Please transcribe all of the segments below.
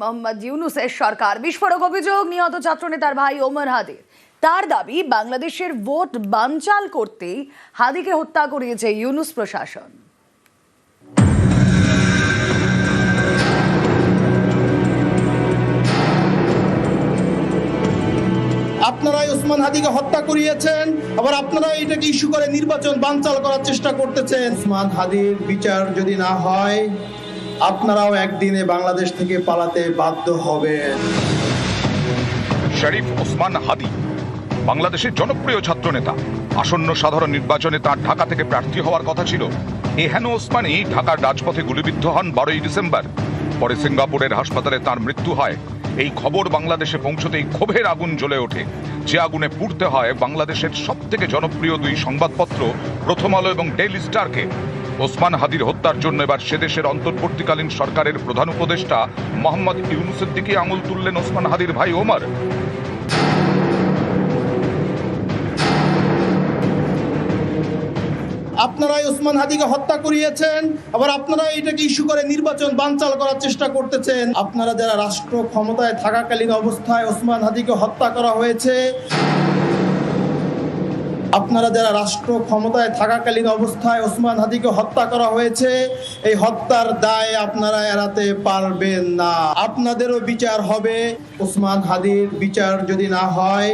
মোহাম্মদ ইউনূসের সরকার বিস্ফোরক অভিযোগ নিহত ছাত্রনেতার ভাই ওমর হাদির। তার দাবি বাংলাদেশের ভোট বানচাল করতেই হাদিকে হত্যা করিয়েছে ইউনূস প্রশাসন। আপনারাই ওসমান হাদিকে হত্যা করিয়েছেন, আবার আপনারা এটাকে ইস্যু করে নির্বাচন বানচাল করার চেষ্টা করতেছেন। ওসমান হাদির বিচার যদি না হয় আপনারাও একদিনে বাংলাদেশ থেকে পালাতে বাধ্য হবেন। শরীফ ওসমান হাদি বাংলাদেশের জনপ্রিয় ছাত্রনেতা। আসন্ন সাধারণ নির্বাচনে তার ঢাকা থেকে প্রার্থী হওয়ার কথা ছিল। এহেন ওসমানী ঢাকার রাজপথে গুলিবিদ্ধ হন 12ই ডিসেম্বর। পরে সিঙ্গাপুরের হাসপাতালে তার মৃত্যু হয়। এই খবর বাংলাদেশে পৌঁছতেই ক্ষোভের আগুন জ্বলে ওঠে, যে আগুনে পুড়তে হয় বাংলাদেশের সবথেকে জনপ্রিয় দুই সংবাদপত্র প্রথম আলো এবং ডেইলি স্টারকে। ওসমান হাদির হত্যার জন্য এবার সেদেশের অন্তর্বর্তীকালীন সরকারের প্রধান উপদেষ্টা মোহাম্মদ ইউনূসের দিকে আঙুল তুললেন ওসমান হাদির ভাই ওমর। আপনারাই ওসমান হাদিকে হত্যা করিয়েছেন, আবার আপনারা এটাকে ইস্যু করে নির্বাচন বানচাল করার চেষ্টা করতেছেন। আপনারা যারা রাষ্ট্র ক্ষমতায় থাকাকালীন অবস্থায় ওসমান হাদিকে হত্যা করা হয়েছে, এই হত্যার দায় আপনারা এড়াতে পারবেন না। আপনাদেরও বিচার হবে। ওসমান হাদির বিচার যদি না হয়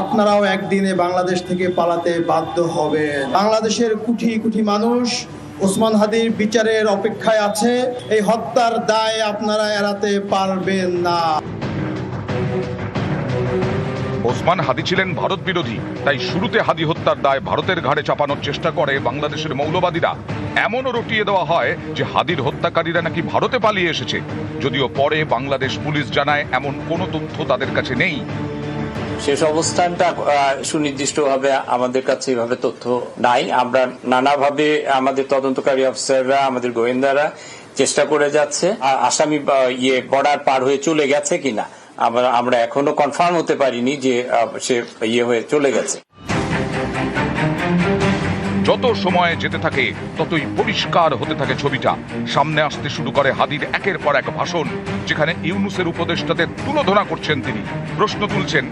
আপনারাও একদিনে বাংলাদেশ থেকে পালাতে বাধ্য হবেন। বাংলাদেশের কোটি কোটি মানুষ ওসমান হাদির বিচারের অপেক্ষায় আছে। এই হত্যার দায় আপনারা এড়াতে পারবেন না। ওসমান হাদি ছিলেন ভারত বিরোধী, তাই শুরুতে হাদি হত্যার দায় ভারতের ঘাড়ে চাপানোর চেষ্টা করে বাংলাদেশের মৌলবাদীরা। এমনও রটিয়ে দেওয়া হয় যে হাদির হত্যাকারীরা নাকি ভারতে পালিয়ে এসেছে, যদিও পরে বাংলাদেশ পুলিশ জানায় এমন কোনো তথ্য তাদের কাছে নেই। শেষ অবস্থানটা সুনির্দিষ্টভাবে আমাদের কাছে এভাবে তথ্য নাই। আমরা নানাভাবে আমাদের তদন্তকারী অফিসাররা, আমাদের গোয়েন্দারা চেষ্টা করে যাচ্ছে আসামি বর্ডার পার হয়ে চলে গেছে কিনা। আমরা এখনো কনফার্ম হতে পারিনি যে সে হয়ে চলে গেছে। যত সময় যেতে থাকে ততই পরিষ্কার হতে থাকে ছবিটা। সামনে আসতে শুরু করে হাদির একের পর এক ভাষণ, যেখানে ইউনূসের উপদেষ্টাদের তুলোধনা করছেন তিনি, প্রশ্ন তুলছেন।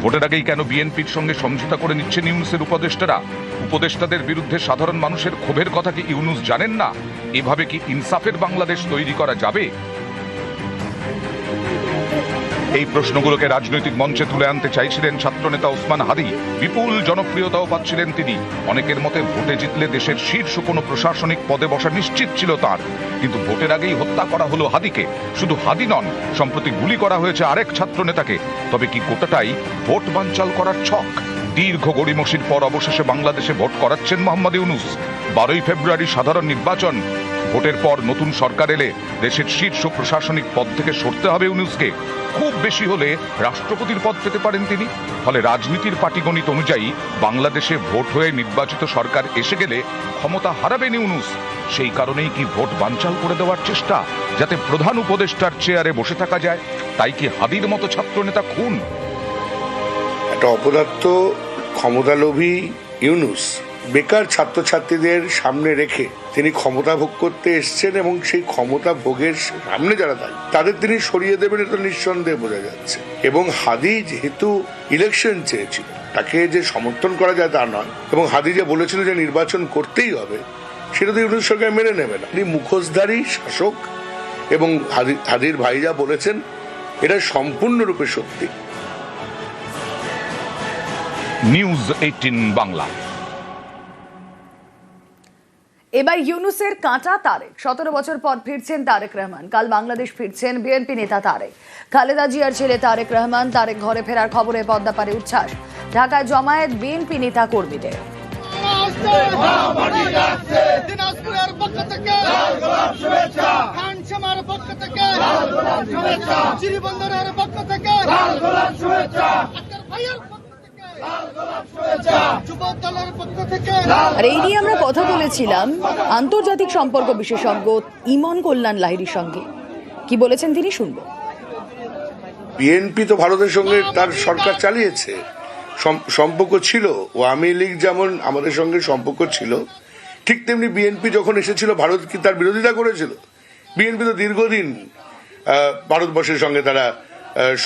ভোটের আগেই কেন বিএনপির সঙ্গে সমঝোতা করে নিচ্ছেন ইউনূসের উপদেষ্টারা? উপদেষ্টাদের বিরুদ্ধে সাধারণ মানুষের ক্ষোভের কথা কি ইউনূস জানেন না? এভাবে কি ইনসাফের বাংলাদেশ তৈরি করা যাবে? এই প্রশ্নগুলোকে রাজনৈতিক মঞ্চে তুলে আনতে চাইছিলেন ছাত্রনেতা ওসমান হাদি। বিপুল জনপ্রিয়তাও পাচ্ছিলেন তিনি। অনেকের মতে ভোটে জিতলে দেশের শীর্ষ কোনো প্রশাসনিক পদে বসা নিশ্চিত ছিল তার। কিন্তু ভোটের আগেই হত্যা করা হলো হাদিকে। শুধু হাদি নন, সম্প্রতি গুলি করা হয়েছে আরেক ছাত্রনেতাকে। তবে কি গোটাটাই ভোট বানচাল করার ছক? দীর্ঘ গড়িমসির পর অবশেষে বাংলাদেশে ভোট করাচ্ছেন মোহাম্মদ ইউনূস। 12ই ফেব্রুয়ারি সাধারণ নির্বাচন। ভোটের পর নতুন সরকার এলে দেশের শীর্ষ প্রশাসনিক পদ থেকে সরতে হবে ইউনূসকে। খুব বেশি হলে রাষ্ট্রপতির পদ পেতে পারেন তিনি। ফলে রাজনীতির পাটিগণিত অনুযায়ী বাংলাদেশে ভোট হয়ে নির্বাচিত সরকার এসে গেলে ক্ষমতা হারাবেন ইউনূস। সেই কারণেই কি ভোট বানচাল করে দেওয়ার চেষ্টা, যাতে প্রধান উপদেষ্টার চেয়ারে বসে থাকা যায়? তাই কি হাদির মতো ছাত্রনেতা খুন? একটা অপদার্থ ক্ষমতালোভী ইউনূস বেকার ছাত্রছাত্রীদের সামনে রেখে তিনি ক্ষমতা ভোগ করতে এসছেন, এবং সেই ক্ষমতা ভোগের সামনে যারা দাঁড়িয়ে তাদের তিনি সরিয়ে দেবেন, এটা নিঃসন্দেহে বোঝা যাচ্ছে। এবং হাদি যেহেতু ইলেকশন চেয়েছিল, তাকে যে সমর্থন করা যায় তা নয়, এবং হাদি যে বলেছিল যে নির্বাচন করতেই হবে, সেটা তো ইউনূস সরকার মেনে নেবে না। তিনি মুখোশধারী শাসক, এবং হাদির ভাই যা বলেছেন এটা সম্পূর্ণরূপে সত্যি। নিউজ 18 বাংলা। এবার ইউনূসের কাঁটা তারেক। 17 বছর পর ফিরছেন তারেক রহমান। কাল বাংলাদেশ ফিরছেন বিএনপি নেতা তারেক। খালেদা জিয়ার ছেলে তারেক রহমান। তারেক ঘরে ফেরার খবরে পদ্মাপাড়ে উচ্ছ্বাস। ঢাকায় জমায়েত বিএনপি নেতা কর্মীদের। আর এই নিয়ে আমরা কথা বলেছিলাম আন্তর্জাতিক সম্পর্ক বিশেষজ্ঞ ইমন কল্যাণ লাহিড়ীর সঙ্গে। কি বলেছেন তিনি শুনবো। বিএনপি তো ভারতের সঙ্গে তার সরকার চালিয়েছে, সম্পর্ক ছিল। আওয়ামী লীগ যেমন আমাদের সঙ্গে সম্পর্ক ছিল, ঠিক তেমনি বিএনপি যখন এসেছিল ভারত কি তার বিরোধিতা করেছিল? বিএনপি তো দীর্ঘদিন ভারতবর্ষের সঙ্গে তারা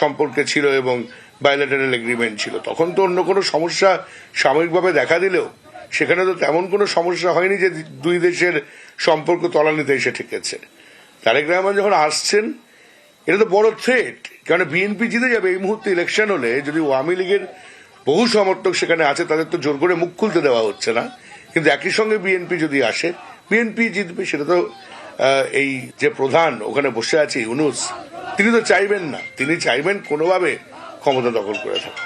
সম্পর্কে ছিল এবং বায়োলেটারাল এগ্রিমেন্ট ছিল, তখন তো অন্য কোনো সমস্যা সাময়িকভাবে দেখা দিলেও সেখানে তো তেমন কোনো সমস্যা হয়নি যে দুই দেশের সম্পর্ক তলানিতে এসে ঠেকেছে। তারেক রহমান যখন আসছেন, এটা তো বড় থ্রেট, কারণ বিএনপি জিতে যাবে এই মুহূর্তে ইলেকশন হলে। যদি আওয়ামী লীগের বহু সমর্থক সেখানে আছে, তাদের তো জোর করে মুখ খুলতে দেওয়া হচ্ছে না, কিন্তু একই সঙ্গে বিএনপি যদি আসে, বিএনপি জিতবে। সেটা তো এই যে প্রধান ওখানে বসে আছে ইউনূস, তিনি তো চাইবেন না, তিনি চাইবেন কোনোভাবে ক্ষমতা দখল করে থাকা।